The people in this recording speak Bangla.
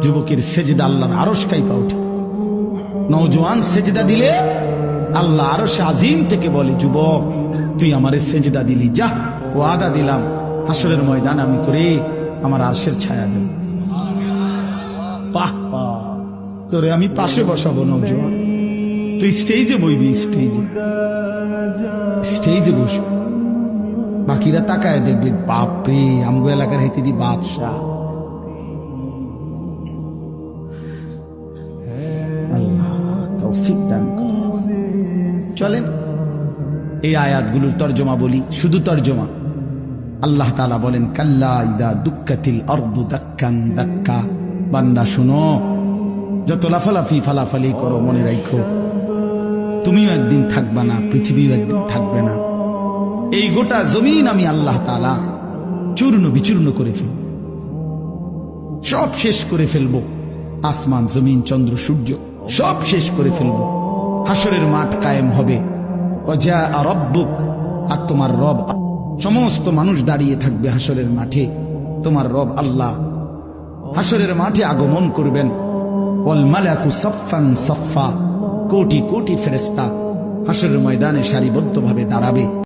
যুবকের সেজদা আল্লাহর আরশ কাইপা ওঠে। নওজোয়ান সেজদা দিলে আল্লাহ আরশ আজিম থেকে বলে, যুবক তুই আমারে সেজদা দিলি, যা ওয়াদা দিলাম হাসরের ময়দান আমি তোরে আমার আরশের ছায়া দেব। বাহ বাহ, তোরে আমি পাশে বসাবো নওজোয়ান, তুই স্টেজে বইবি, স্টেজে বসবি, বাকিরা তাকায় দেখবে, বাপরে আমগো এলাকার হেতে দি বাদশাহ। আল্লাহ তৌফিক দান করুন। চলেন এই আয়াতগুলোর তর্জমা বলি, শুধু তর্জমা। আল্লাহ তাআলা বলেন, কাল্লা ইদা দুক্কাতিল আরদু দাক্কান দাক্কা। বান্দা শুনো, যত লাফালাফি ফালাফালি করো মনে রাখো তুমিও একদিন থাকবা না, পৃথিবীও একদিন থাকবে না। এই গোটা জমিন আমি আল্লাহ তাআলা চূর্ণ বিচূর্ণ করে ফেলব, সব শেষ করে ফেলব। আসমান জমিন চন্দ্র সূর্য সব শেষ করে ফেলব। হাসরের মাঠ কায়েম হবে। ওয়া রাব্বুক, আর তোমার রব, সমস্ত মানুষ দাঁড়িয়ে থাকবে হাসরের মাঠে। তোমার রব আল্লাহ হাসরের মাঠে আগমন করবেন। ওয়াল মালাকু সাফফান সাফফা, কোটি কোটি ফেরেশতা হাসরের ময়দানে সারিবদ্ধভাবে দাঁড়াবে।